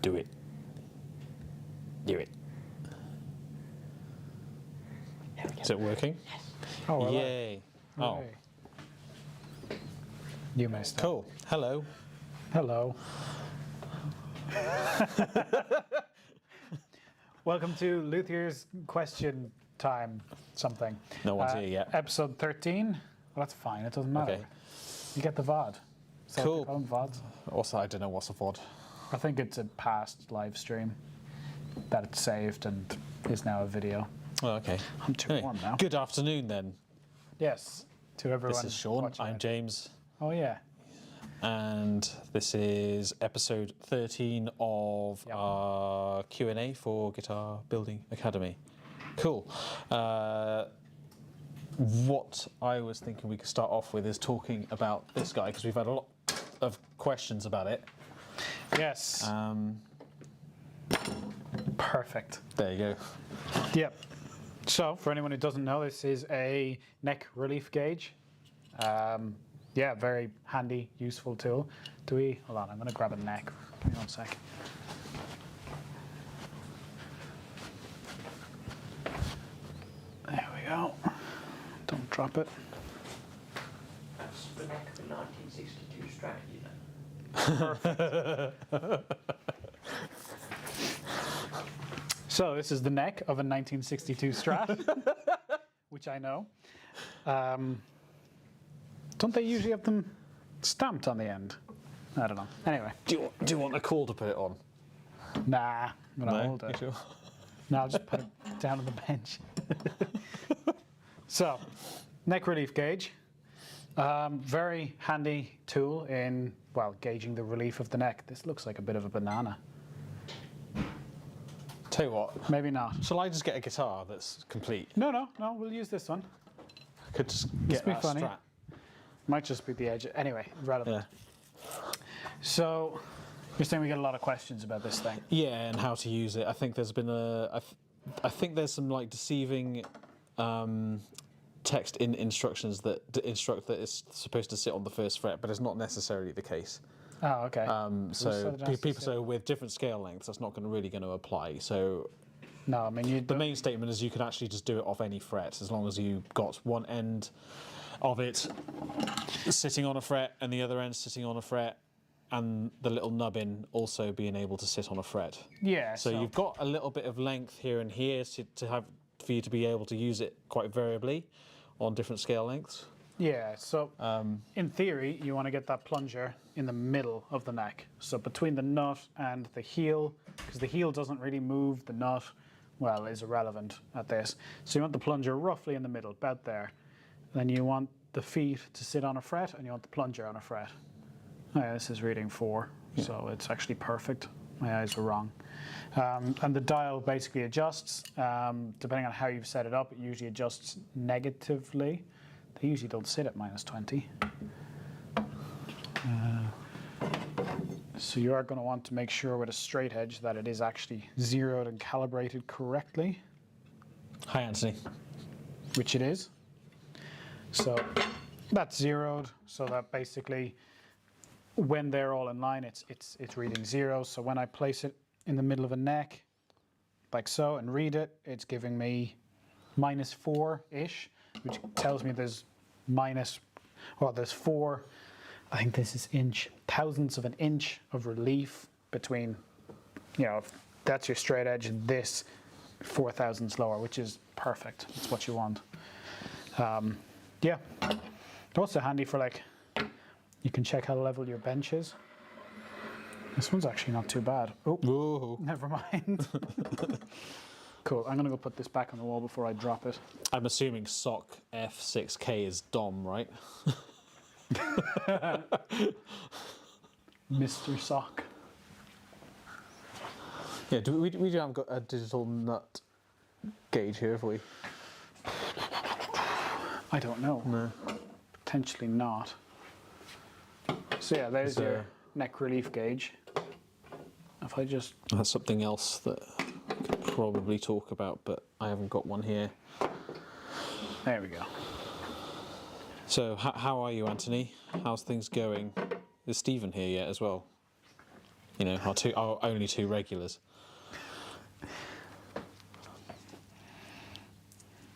Do it. Do it. Is it working? Yes. Oh, well, Yay. Oh, you missed it. cool. Hello. Hello. Welcome to Luthiers question time something. No one's here yet. Episode 13. Well, that's fine. It doesn't matter. Okay. You get the VOD. So Cool. they call them VODs. Also, I don't know what's a VOD. I think it's a past live stream that it's saved and is now a video. Oh, okay. I'm too warm now. Good afternoon, then. Yes, to everyone. This is Sean. watching I'm it. James. Oh yeah. And this is episode 13 of Yep. our Q&A for Guitar Building Academy. Cool. What I was thinking we could start off with is talking about this guy, because we've had a lot of questions about it. Yes. Perfect. There you go. Yep. So, for anyone who doesn't know, this is a neck relief gauge. Yeah, very handy, useful tool. Hold on, I'm going to grab a neck. Give me 1 sec. There we go. Don't drop it. That's the neck of a 1962 Strat, you know. So, this is the neck of a 1962 Strat, which I know. Don't they usually have them stamped on the end? I don't know. Anyway. Do you want a call to put it on? Nah, I'm going to hold You it. sure? No, I'll just put it down on the bench. So, neck relief gauge. Very handy tool in, well, gauging the relief of the neck. This looks like a bit of a banana. Tell you what, Maybe not. shall I just get a guitar that's complete? No, we'll use this one. I could just This get be that funny. Strat. Might just be the edge. Anyway, relevant. Yeah. So, you're saying we get a lot of questions about this thing? Yeah, and how to use it. I think there's been I think there's some like deceiving text in instructions that instruct that it's supposed to sit on the first fret, but it's not necessarily the case. Oh, okay. So with different scale lengths, that's not really going to apply. So No, I mean, the main statement is you can actually just do it off any fret as long as you got one end of it sitting on a fret and the other end sitting on a fret, and the little nubbin also being able to sit on a fret. Yeah. So you've got a little bit of length here and here for you to be able to use it quite variably on different scale lengths. Yeah, so in theory, you want to get that plunger in the middle of the neck. So between the nut and the heel, because the heel doesn't really move, the nut, well, is irrelevant at this. So you want the plunger roughly in the middle, about there. Then you want the feet to sit on a fret, and you want the plunger on a fret. Oh yeah, this is reading 4, so it's actually perfect. My eyes were wrong. And the dial basically adjusts. Depending on how you've set it up, it usually adjusts negatively. They usually don't sit at -20. So you are going to want to make sure with a straight edge that it is actually zeroed and calibrated correctly, Hi, Anthony. which it is. So that's zeroed, so that basically when they're all in line, it's reading 0. So when I place it in the middle of a neck, like so, and read it, it's giving me -4-ish, which tells me there's there's 4, I think this is thousandths of an inch of relief between, if that's your straight edge, and this 4 thousandths lower, which is perfect. It's what you want. Yeah. Also handy for you can check how level your bench is. This one's actually not too bad. Oh, Whoa. never mind. Cool, I'm going to go put this back on the wall before I drop it. I'm assuming SOC F6K is DOM, right? Mr. Sock. Yeah, we haven't got a digital nut gauge here, have we? I don't know. No. Potentially not. So yeah, there's your neck relief gauge. If I just... That's something else that I could probably talk about, but I haven't got one here. There we go. So, how are you, Anthony? How's things going? Is Stephen here yet as well? our only two regulars.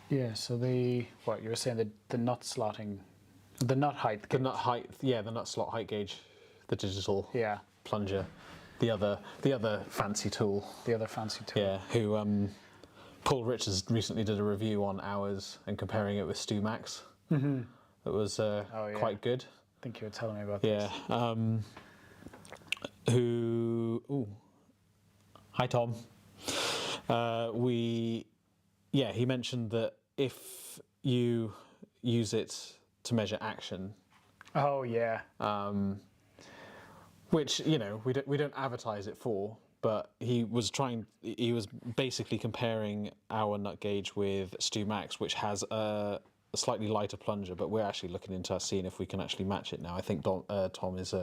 Yeah, so you were saying the nut slotting, the nut height. The nut height, the nut slot height gauge, the digital Yeah, plunger, the other fancy tool. the other fancy tool. Yeah, who Paul Richards recently did a review on ours and comparing it with StewMax. Mm-hmm. It was quite good. I think you were telling me about Yeah. this. Hi Tom. He mentioned that if you use it to measure action, Oh yeah. which we don't advertise it for, but he was basically comparing our nut gauge with StewMax, which has a slightly lighter plunger, but we're actually looking into seeing if we can actually match it now. I think Tom is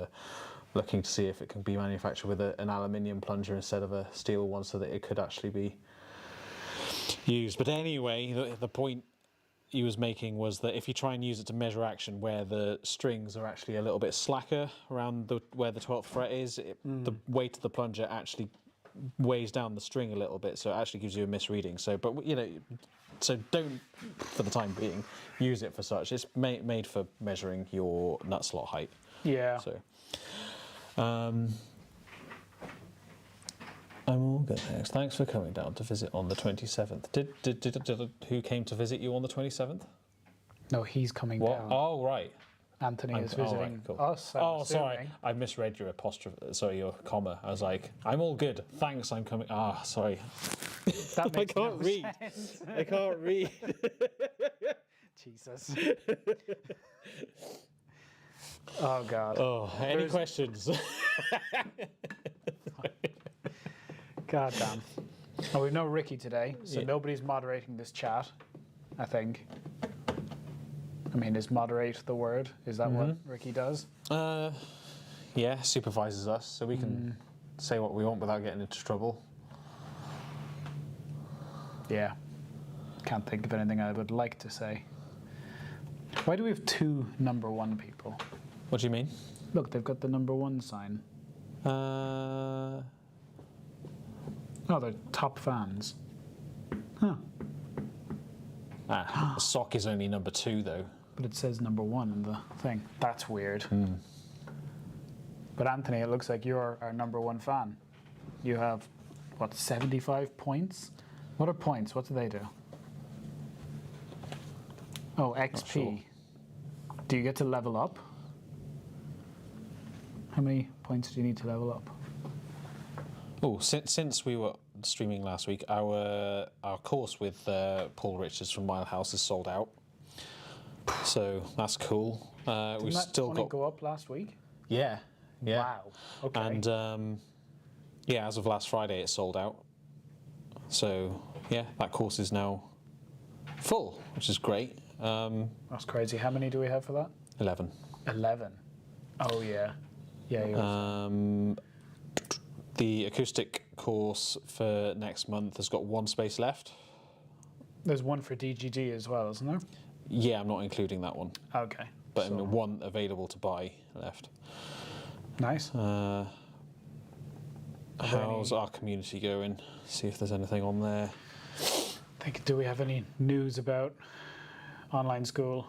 looking to see if it can be manufactured with an aluminium plunger instead of a steel one, so that it could actually be used. But anyway, the point he was making was that if you try and use it to measure action where the strings are actually a little bit slacker around where the 12th fret is, the weight of the plunger actually weighs down the string a little bit, so it actually gives you a misreading. So don't, for the time being, use it for such. It's made for measuring your nut slot height. Yeah. So, I'm all good, thanks. Thanks for coming down to visit on the 27th. Did who came to visit you on the 27th? No, he's coming What? down. Oh, right. Anthony is Oh, visiting right, cool. us. I'm Sorry, assuming. I misread your apostrophe. Sorry, your comma. I was like, I'm all good. Thanks, I'm coming. Sorry. That I makes can't no read. sense. I can't read. Jesus. Oh God. Oh, any questions? God damn. Oh, we've no Ricky today, so Yeah. nobody's moderating this chat, I think. I mean, is moderate the word? Is that what Ricky does? Yeah, supervises us, so we can say what we want without getting into trouble. Yeah. Can't think of anything I would like to say. Why do we have two number one people? What do you mean? Look, they've got the number one sign. Oh, they're top fans. Huh. Sock is only number 2, though. But it says number one in the thing. That's weird. But Anthony, it looks like you're our number one fan. You have, 75 points? What are points? What do they do? Oh, XP. sure. Do you get to level up? How many points do you need to level up? Oh, since we were streaming last week, our course with Paul Richards from Mile House is sold out. So that's cool. We've Didn't that still only got go up last week? yeah. Wow. Okay. And as of last Friday, it sold out. So yeah, that course is now full, which is great. That's crazy. How many do we have for that? 11. 11. Oh yeah. Yeah. You're The acoustic course for next month has got 1 space left. There's one for DGD as well, isn't there? Yeah, I'm not including that one, Okay. but So- one available to buy left. Nice. How's our community going? See if there's anything on there. Do we have any news about online school?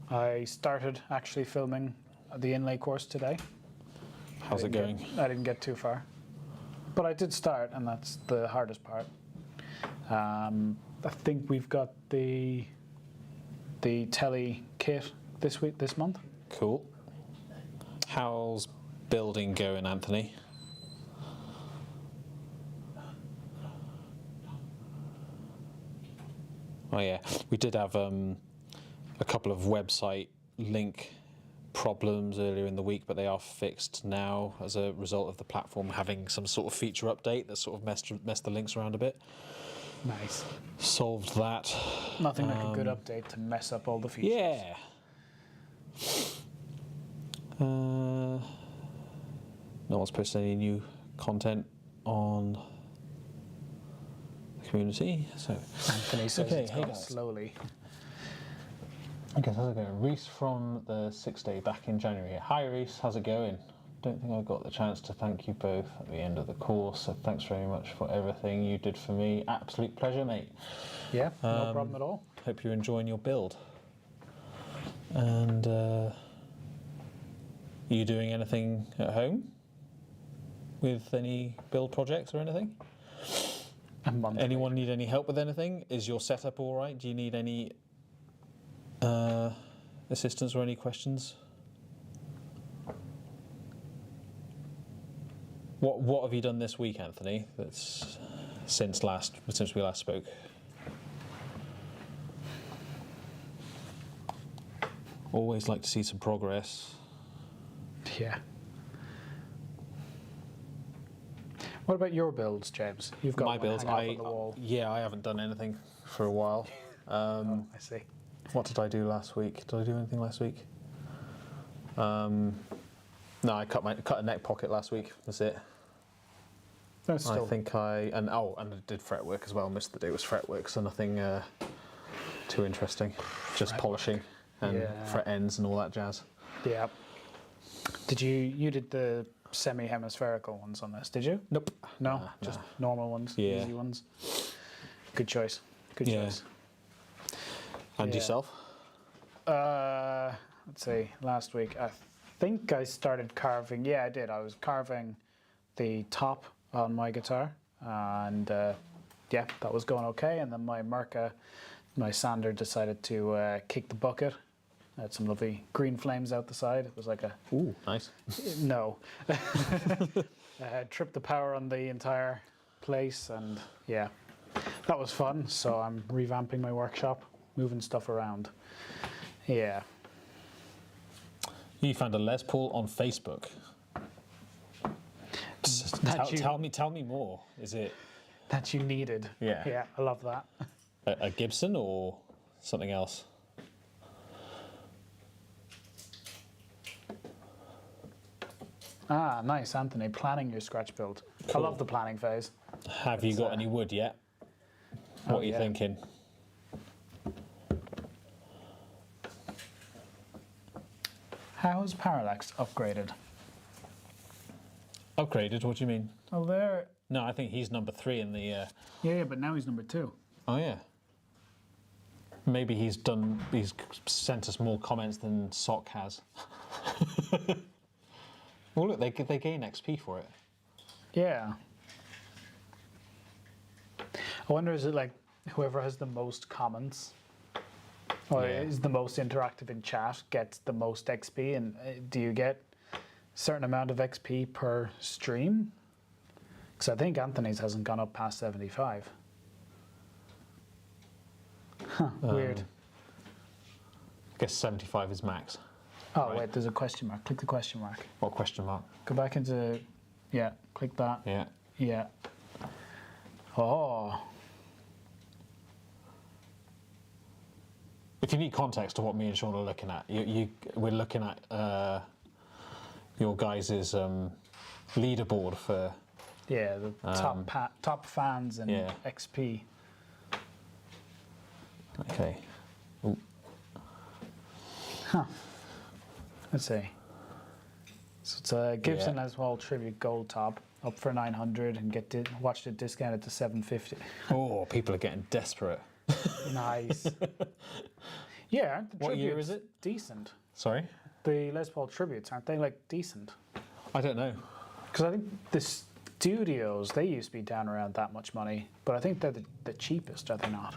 I started actually filming the inlay course today. How's it going? I didn't get too far, but I did start, and that's the hardest part. I think we've got the telly kit this month. Cool. How's building going, Anthony? Oh yeah, we did have a couple of website link problems earlier in the week, but they are fixed now as a result of the platform having some sort of feature update that sort of messed the links around a bit. Nice. Solved that. Nothing like a good update to mess up all the features. Yeah. No one's posted any new content on the community, so. Anthony says Okay, it's hey going guys. slowly. Okay, how's it going? Reese from the 6 Day back in January. Hi Reese, how's it going? don't think I got the chance to thank you both at the end of the course, so thanks very much for everything you did for me. Absolute pleasure, mate. Yeah, no problem at all. Hope you're enjoying your build. And are you doing anything at home with any build projects or anything? A month Anyone need any help with anything? Is your setup all right? Do you need any assistance or any questions? What have you done this week, Anthony? That's since we last spoke. Always like to see some progress. Yeah. What about your builds, James? You've got My one builds. hanging up on the wall. Yeah, I haven't done anything for a while. I see. What did I do last week? Did I do anything last week? No, I cut a neck pocket last week. That's it. That's still. I think and I did fretwork as well. Most of the day was fretwork, so nothing too interesting. Just Fretwork. polishing and Yeah. fret ends and all that jazz. Yeah. Did you did the semi-hemispherical ones on this? Did you? Nope. No, Nah, just nah. normal ones, Yeah. easy ones. Good choice. Good Yeah. choice. And Yeah. yourself? Let's see. Last week, I think I started carving. Yeah, I did. I was carving the top on my guitar, and yeah, that was going okay. And then my sander decided to kick the bucket. I had some lovely green flames out the side. It was like a Ooh, nice. no. Tripped the power on the entire place, and yeah, that was fun. So I'm revamping my workshop, moving stuff around. Yeah. You found a Les Paul on Facebook. Tell me more. Is it That you needed. Yeah. Yeah, I love that. a Gibson or something else? Ah, nice, Anthony. Planning your scratch build. Cool. I love the planning phase. Have you got any wood yet? What are you yeah. thinking? How's Parallax upgraded? Upgraded? What do you mean? Oh, there. No, I think he's number 3 in the. Yeah, but now he's number 2. Oh yeah. Maybe he's sent us more comments than Sock has. Well, look, they gain XP for it. Yeah. I wonder, is it like whoever has the most comments or Yeah. is the most interactive in chat gets the most XP? And do you get a certain amount of XP per stream? Because I think Anthony's hasn't gone up past 75. Huh, weird. I guess 75 is max. Oh, right. wait, there's a question mark. Click the question mark. What question mark? Go back into, yeah, click that. Yeah. Yeah. Oh. If you need context to what me and Sean are looking at, we're looking at your guys' leaderboard for. Yeah, the top fans and yeah. XP. Okay. Ooh. Huh. Let's see. So it's a Gibson Yeah. Les Paul Tribute Gold Top, up for 900 and watched it discounted to 750. Oh, people are getting desperate. Nice. Yeah, aren't the What year tributes is it? decent? Sorry? The Les Paul tributes, aren't they like decent? I don't know. Because I think the studios, they used to be down around that much money, but I think they're the cheapest, are they not?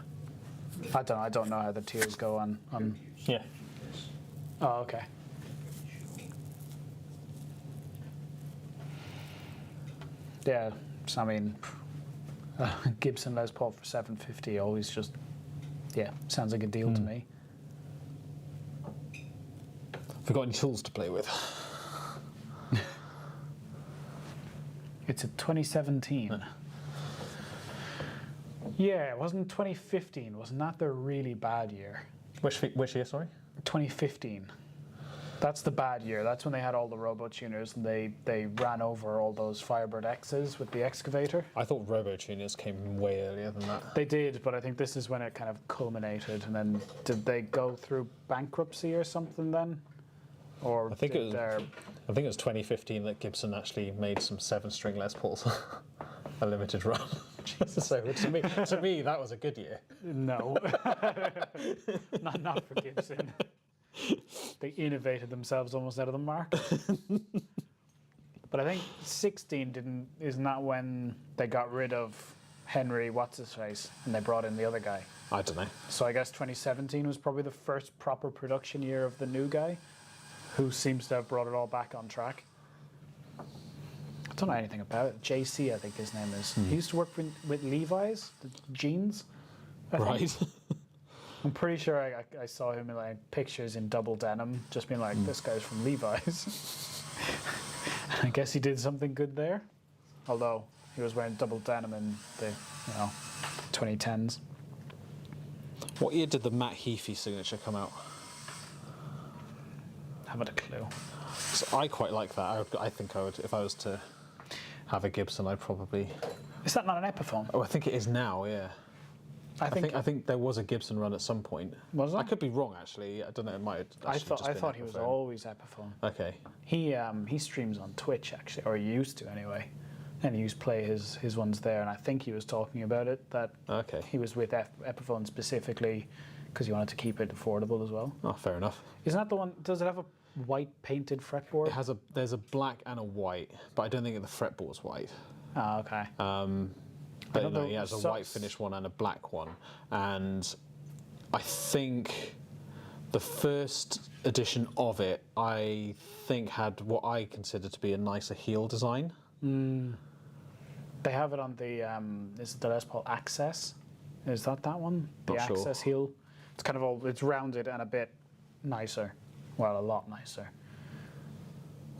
I don't know how the tiers go on. Yeah. Oh, okay. Yeah, so I mean, Gibson Les Paul for 750 always just, yeah, sounds like a deal to me. Have you got any tools to play with? It's a 2017. Yeah, wasn't 2015? Wasn't that the really bad year? Which year, sorry? 2015. That's the bad year. That's when they had all the robo tuners and they ran over all those Firebird X's with the excavator. I thought Robo Tuners came way earlier than that. They did, but I think this is when it kind of culminated. And then did they go through bankruptcy or something then? or I think it was. they're I think it was 2015 that Gibson actually made some 7-string Les Pauls, a limited run. So to me, that was a good year. no, not for Gibson. They innovated themselves almost out of the market. But I think 16 isn't that when they got rid of Henry what's his face and they brought in the other guy. I don't know. So I guess 2017 was probably the first proper production year of the new guy, who seems to have brought it all back on track. I don't know anything about it. JC, I think his name is. He used to work with Levi's, the jeans. I think. Right. I'm pretty sure I saw him in like pictures in double denim, just being like, this guy's from Levi's. I guess he did something good there. Although he was wearing double denim in the 2010s. What year did the Matt Heafy signature come out? Haven't a clue. So I quite like that. I think I would, if I was to have a Gibson, I'd probably. Is that not an Epiphone? Oh, I think it is now. Yeah. I think there was a Gibson run at some point. Was there? I could be wrong actually. I don't know. It might. I thought he was always Epiphone. Okay. He streams on Twitch actually, or he used to anyway, and he used to play his ones there. And I think he was talking about it that Okay. he was with Epiphone specifically because he wanted to keep it affordable as well. Oh, fair enough. Isn't that the one? Does it have a white painted fretboard? It has there's a black and a white, but I don't think the fretboard's white. Oh, okay. But no, he has a white finish one and a black one, and I think the first edition of it, I think, had what I consider to be a nicer heel design. They have it on the is it the Les Paul Access? Is that one? The Not sure. Access heel. It's kind of it's rounded and a bit nicer. Well, a lot nicer.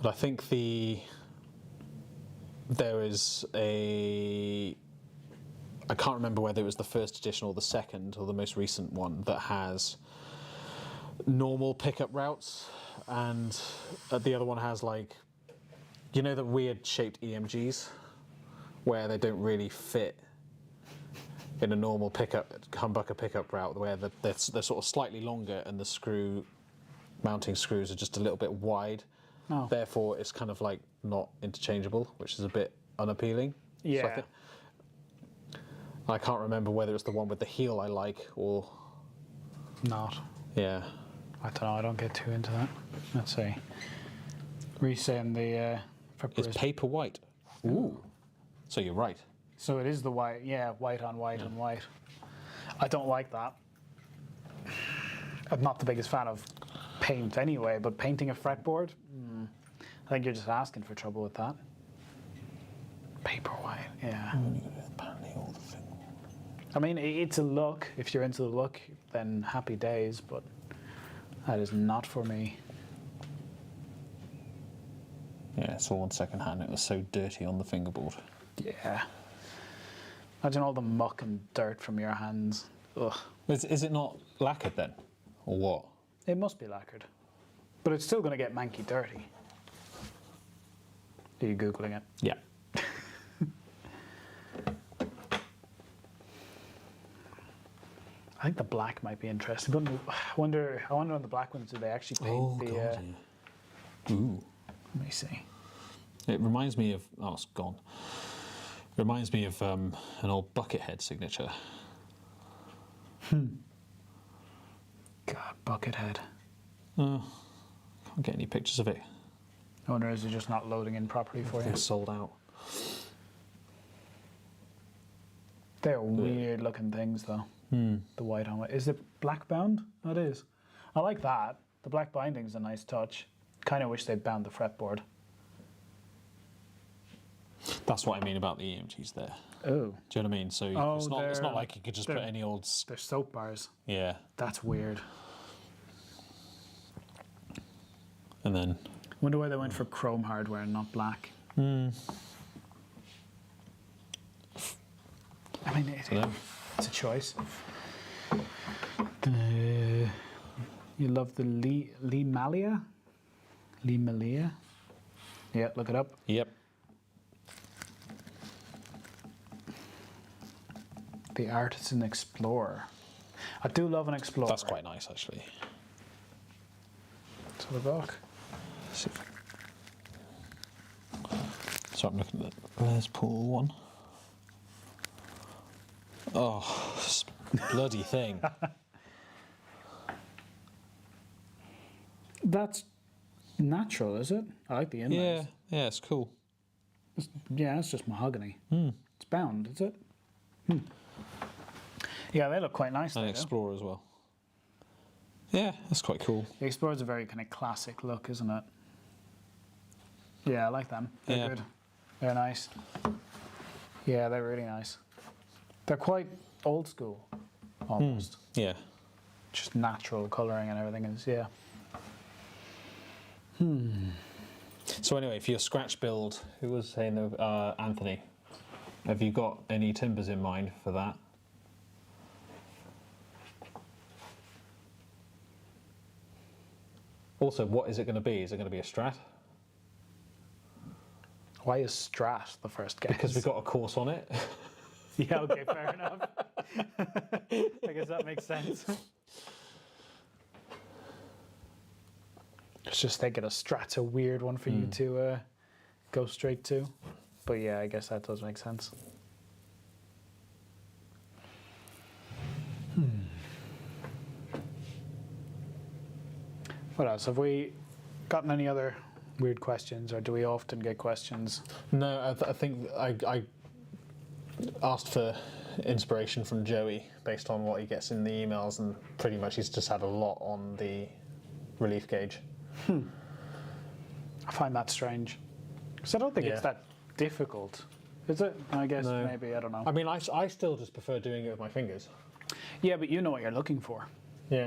But I think there is a. I can't remember whether it was the first edition or the second or the most recent one that has normal pickup routes, and the other one has like, the weird shaped EMGs where they don't really fit in a normal humbucker pickup route, where they're sort of slightly longer and the mounting screws are just a little bit wide. Oh. Therefore, it's kind of like not interchangeable, which is a bit unappealing. Yeah. So I can't remember whether it's the one with the heel I like or. Not. Yeah. I don't know. I don't get too into that. Let's see. Resaying the It's paper white. Ooh. So you're right. So it is the white. Yeah, white on white on white. I don't like that. I'm not the biggest fan of paint anyway, but painting a fretboard, I think you're just asking for trouble with that. Paper white, yeah. I mean, it's a look. If you're into the look, then happy days, but that is not for me. Yeah, it's all on second hand. It was so dirty on the fingerboard. Yeah. Imagine all the muck and dirt from your hands. Ugh. Is it not lacquered then? Or what? It must be lacquered. But it's still going to get manky dirty. Are you Googling it? Yeah. I think the black might be interesting, but I wonder on the black ones, do they actually paint the... yeah. Ooh. Let me see. It reminds me of... Oh, it's gone. It reminds me of an old Buckethead signature. God, Buckethead. Can't get any pictures of it. I wonder, is it just not loading in properly for you? They're sold out. They're weird looking things though. The white on white. Is it black bound? That is. I like that. The black binding's a nice touch. Kind of wish they'd bound the fretboard. That's what I mean about the EMGs there. Oh. Do you know what I mean? So it's not like you could just put any old... They're soap bars. Yeah. That's weird. And then... Wonder why they went for chrome hardware and not black. I mean, it's a choice. You love the Lee Malia? Lee Malia? Yeah, look it up. Yep. The Artisan Explorer. I do love an Explorer. That's quite nice, actually. Let's have a look. See if so I'm looking at the Les Paul one. Oh, this bloody thing. That's natural, is it? I like the inlays. Yeah, it's cool. Yeah, it's just mahogany. It's bound, is it? Yeah, they look quite nice. And Explorer as well. Yeah, that's quite cool. The Explorer's a very kind of classic look, isn't it? Yeah, I like them. They're good. They're nice. Yeah, they're really nice. They're quite old school, almost. Yeah. Just natural colouring and everything is, yeah. So anyway, for your scratch build, who was saying Anthony? Have you got any timbers in mind for that? Also, what is it going to be? Is it going to be a Strat? Why is Strat the first guess? Because we got a course on it. Yeah, okay, fair enough. I guess that makes sense. It's just thinking a Strat's a weird one for you to go straight to. But yeah, I guess that does make sense. What else? Have we gotten any other weird questions, or do we often get questions? No, I think I asked for inspiration from Joey based on what he gets in the emails, and pretty much he's just had a lot on the relief gauge. I find that strange. Because I don't think it's that difficult. Is it? I guess No. maybe, I don't know. I mean, I still just prefer doing it with my fingers. Yeah, but you know what you're looking for. Yeah,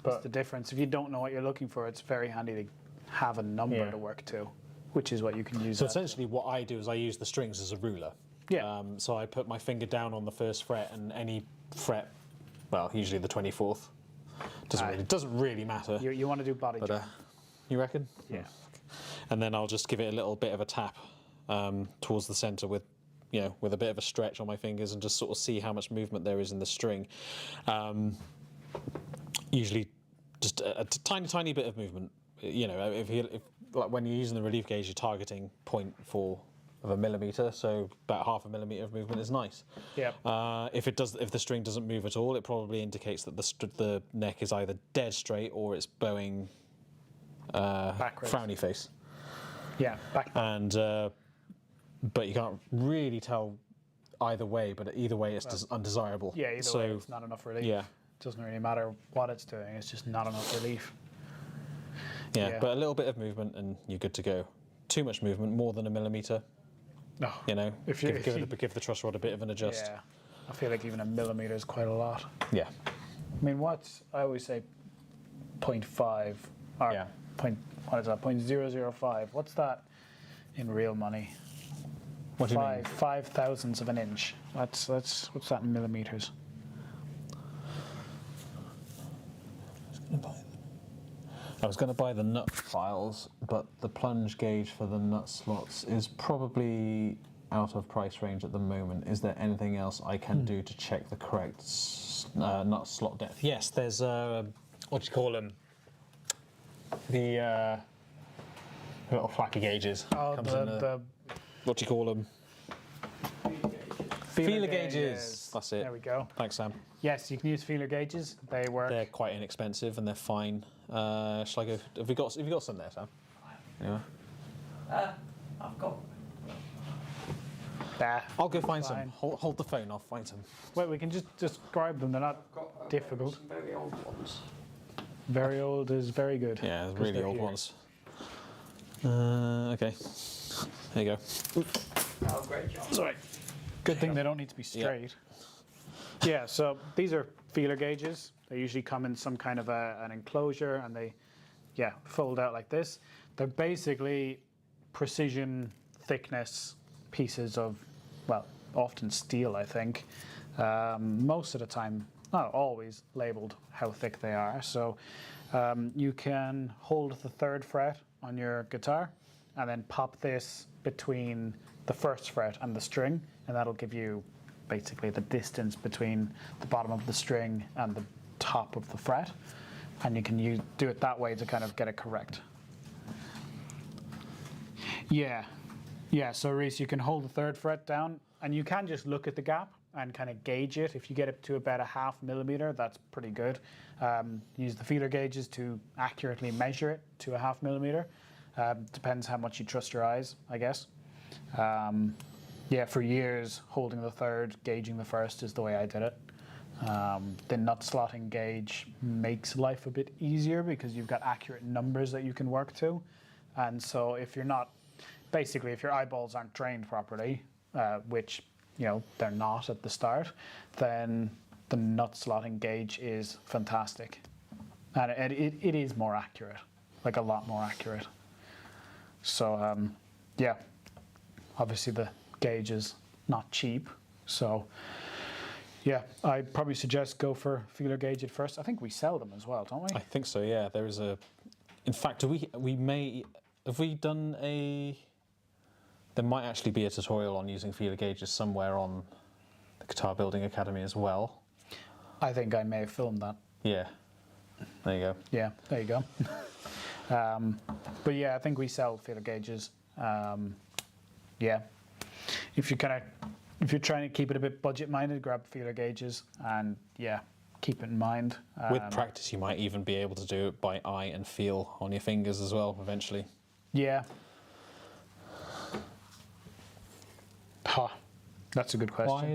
That's but the difference. If you don't know what you're looking for, it's very handy to have a number to work to, which is what you can use. so essentially what I do is I use the strings as a ruler. Yeah. So I put my finger down on the first fret, and any fret, well, usually the 24th, doesn't really matter. You want to do body But drum. you reckon? Yeah. And then I'll just give it a little bit of a tap towards the centre with a bit of a stretch on my fingers, and just sort of see how much movement there is in the string. Usually just a tiny bit of movement. If like when you're using the relief gauge, you're targeting 0.4 of a millimetre, so about half a millimetre of movement is nice. Yeah. If the string doesn't move at all, it probably indicates that the neck is either dead straight or it's bowing Backwards. frowny face. Yeah. Back. And but you can't really tell either way. But either way, it's just undesirable. Yeah. Either way, it's not enough relief. Yeah. It doesn't really matter what it's doing. It's just not enough relief. Yeah, Yeah. but a little bit of movement and you're good to go. Too much movement, more than a millimetre, No. If you- give the truss rod a bit of an adjust. Yeah. I feel like even a millimetre is quite a lot. Yeah. I mean, I always say 0.5 or Yeah. what is that? 0.005. What's that in real money? What do you mean? 5/1000ths of an inch. That's what's that in millimeters? I was going to buy the nut files, but the plunge gauge for the nut slots is probably out of price range at the moment. Is there anything else I can do to check the correct nut slot depth? Yes, there's what do you call them? The little flaky gauges. Oh, Comes in the what do you call them? feeler gauges. That's it. There we go. Thanks, Sam. Yes, you can use feeler gauges. They work. They're quite inexpensive and they're fine. Shall I go? Have you got some there, Sam? Yeah. I've got. Nah, I'll go find fine. some. Hold the phone. I'll find some. Wait, we can just describe them. They're not I've got difficult. Some very old ones. Very old is very good. Yeah, the 'cause really they're old here. ones. Okay. There you go. Oh, great job. Sorry. Good thing they don't need to be straight. Yeah, so these are feeler gauges. They usually come in some kind of an enclosure, and they, fold out like this. They're basically precision thickness pieces of, well, often steel, I think. Most of the time, not always, labeled how thick they are. So you can hold the 3rd fret on your guitar and then pop this between the 1st fret and the string, and that'll give you basically the distance between the bottom of the string and the top of the fret, and you can do it that way to kind of get it correct. Yeah, yeah. So Reese, you can hold the third fret down, and you can just look at the gap and kind of gauge it. If you get it to about a 0.5 millimeter, that's pretty good. Use the feeler gauges to accurately measure it to a 0.5 millimeter. Depends how much you trust your eyes, I guess. Yeah, for years, holding the third, gauging the first is the way I did it. The nut slotting gauge makes life a bit easier because you've got accurate numbers that you can work to. And so if you're not, basically if your eyeballs aren't trained properly, which they're not at the start, then the nut slotting gauge is fantastic. And it is more accurate, like a lot more accurate. So yeah, obviously the gauge is not cheap. So yeah, I'd probably suggest go for feeler gauge at first. I think we sell them as well, don't we? I think so. Yeah, there is a. In fact, have we done a? There might actually be a tutorial on using feeler gauges somewhere on the Guitar Building Academy as well. I think I may have filmed that. Yeah, there you go. Yeah, there you go. But yeah, I think we sell feeler gauges. Yeah, if you're trying to keep it a bit budget-minded, grab feeler gauges, and yeah, keep it in mind. With practice, you might even be able to do it by eye and feel on your fingers as well, eventually. Yeah. That's a good question. Why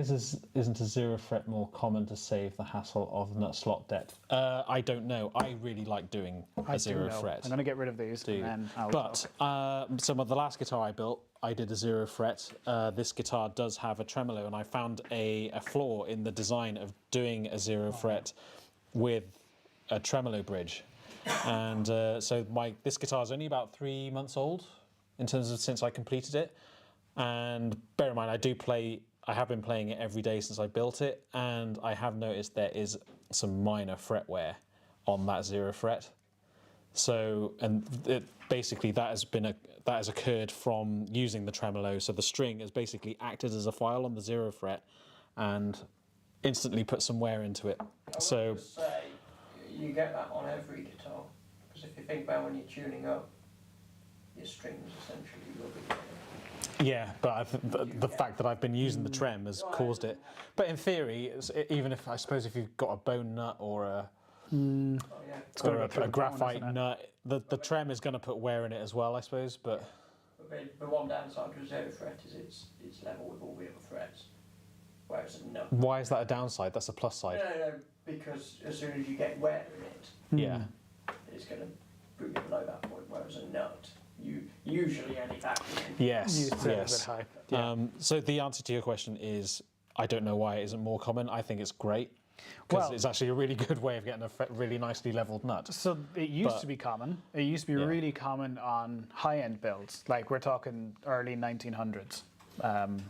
isn't a 0 fret more common to save the hassle of nut slot depth? I don't know. I really like doing a 0 fret. I'm going to get rid of these. And then some of the last guitar I built, I did a 0 fret. This guitar does have a tremolo, and I found a flaw in the design of doing a 0 fret with a tremolo bridge. And so this guitar is only about 3 months old in terms of since I completed it. And bear in mind, I have been playing it every day since I built it, and I have noticed there is some minor fret wear on that 0 fret. So, basically that has occurred from using the tremolo. So the string has basically acted as a file on the 0 fret, and instantly put some wear into it. I would just say you get that on every guitar, because if you think about when you're tuning up, your strings essentially will be. Yeah, but the fact that I've been using the trem has caused it. But in theory, even if you've got a bone nut or a graphite nut, the trem is going to put wear in it as well, I suppose. But the one downside to a 0 fret is it's level with all the other frets, whereas a nut. Why is that a downside? That's a plus side. No, because as soon as you get wear in it, yeah, it's going to bring it below that point, whereas a nut. You usually only factor in. Yes. A bit high. Yeah. So the answer to your question is, I don't know why it isn't more common. I think it's great because it's actually a really good way of getting a really nicely leveled nut. So it used to be common. It used to be really common on high-end builds, like we're talking early 1900s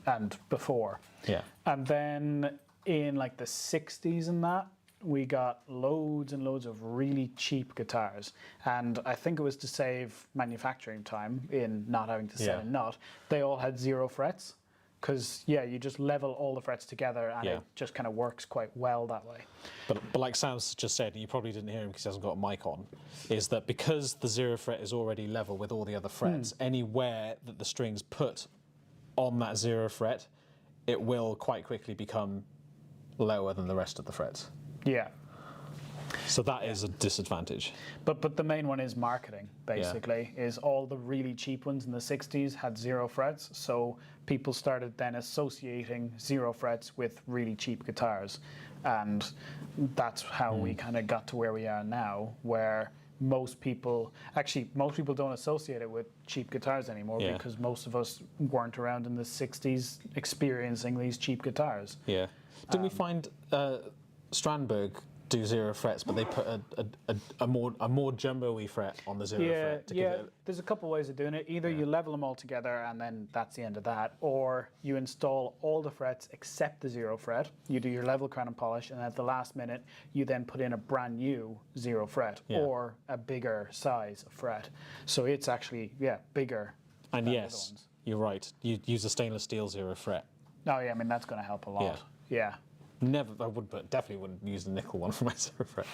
and before. Yeah. And then in like the 60s and that, we got loads and loads of really cheap guitars, and I think it was to save manufacturing time in not having to set a nut. They all had 0 frets, because you just level all the frets together, and it just kind of works quite well that way. But like Sam's just said, and you probably didn't hear him because he hasn't got a mic on, is that because the 0 fret is already level with all the other frets, any wear that the strings put on that 0 fret, it will quite quickly become lower than the rest of the frets. Yeah. So that is a disadvantage. But the main one is marketing, basically, is all the really cheap ones in the 60s had 0 frets, so people started then associating 0 frets with really cheap guitars. And that's how we kind of got to where we are now, where most people don't associate it with cheap guitars anymore because most of us weren't around in the 60s experiencing these cheap guitars. Yeah. Didn't we find Strandberg do 0 frets, but they put a more jumbo-y fret on the 0 fret to give it. There's a couple ways of doing it. Either you level them all together and then that's the end of that, or you install all the frets except the 0 fret. You do your level, crown and polish, and at the last minute you then put in a brand new 0 fret or a bigger size of fret. So it's actually bigger. And yes, you're right. You use a stainless steel 0 fret. Oh yeah, I mean that's going to help a lot. Yeah. Definitely wouldn't use the nickel one for my 0 fret.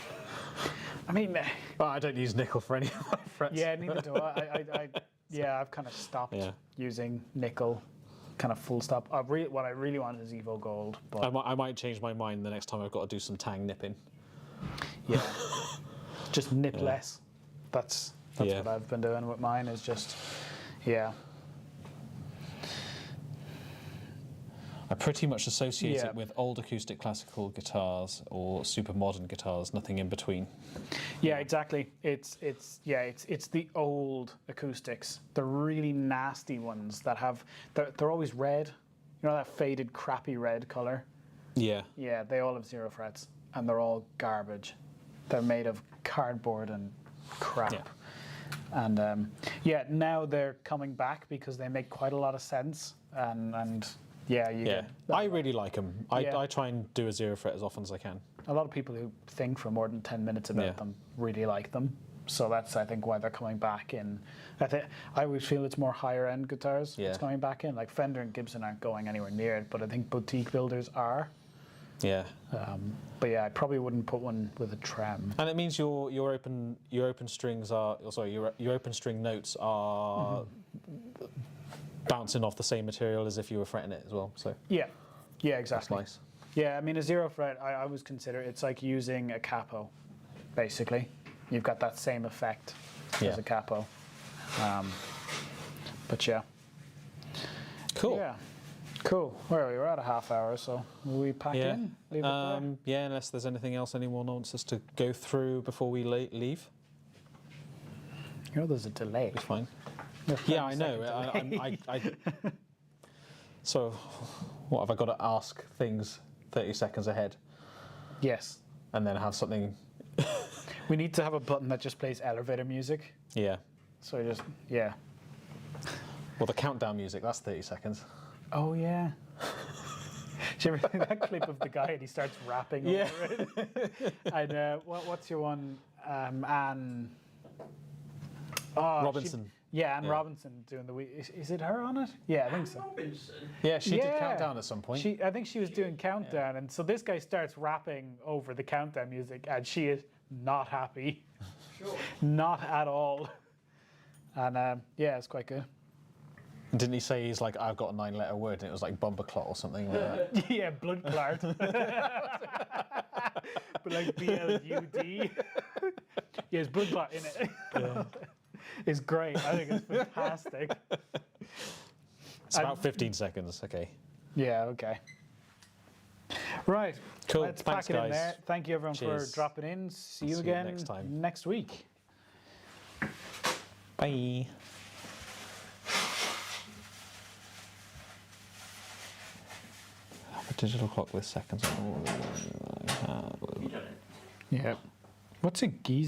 I mean, I don't use nickel for any of my frets. Yeah, neither do I. Yeah, I've kind of stopped Yeah. using nickel, kind of full stop. What I really want is Evo Gold, but I might change my mind the next time I've got to do some tang nipping. yeah, just nip Yeah. less. That's Yeah. what I've been doing with mine. Is just yeah. I pretty much associate Yeah. it with old acoustic classical guitars or super modern guitars, nothing in between. Yeah, exactly. It's the old acoustics, the really nasty ones that have they're always red. You know that faded, crappy red color. Yeah. Yeah, they all have 0 frets, and they're all garbage. They're made of cardboard and crap. Yeah. And yeah, now they're coming back because they make quite a lot of sense. And yeah, you Yeah. get I really like them. Yeah. I try and do a 0 fret as often as I can. a lot of people who think for more than 10 minutes about Yeah. them really like them. So that's, I think, why they're coming back in. I always feel it's more higher end guitars Yeah. it's coming back in. Like Fender and Gibson aren't going anywhere near it, but I think boutique builders are. Yeah. But yeah, I probably wouldn't put one with a trem. And it means your open strings are your open string notes are bouncing off the same material as if you were fretting it as well. So Yeah, that's exactly. nice. Yeah, I mean a 0 fret, I always consider it's like using a capo, basically. You've got that same effect Yeah. as a capo. But yeah. Cool. Yeah. Cool. Where are we? We're at a half hour, so will we pack Yeah. in? Leave it there? Yeah, unless there's anything else anyone wants us to go through before we leave, You know, there's a delay. it's fine. There's Yeah, I 30 know. second delay. So, what have I got to ask things 30 seconds ahead Yes. and then have something? We need to have a button that just plays elevator music. Yeah. So just, yeah. Well, the countdown music, that's 30 seconds. Oh, yeah. Do you ever see that clip of the guy and he starts rapping Yeah. over it? And what's your one? Anne. Oh, Robinson. Anne Yeah. Robinson doing the. Is it her on it? Yeah, I think so. Robinson. Yeah, she did Yeah. countdown at some point. I think she was doing countdown, and so this guy starts rapping over the countdown music, and she is not happy, Sure. not at all. And yeah, it's quite good. Didn't he say he's like, I've got a 9-letter word, and it was like bumper clot or something like that? Yeah, blood clot. But like BLUD. Yeah, it's blood clot in it. Yeah. It's great. I think it's fantastic. It's about 15 seconds. Okay. Yeah, okay. Right. Cool. Let's Thanks, pack it in guys. there. Thank you, everyone, Cheers. for dropping in. See you See you again next time. next week. Bye. Have a digital clock with seconds. You done it. Yeah. What's a geezer?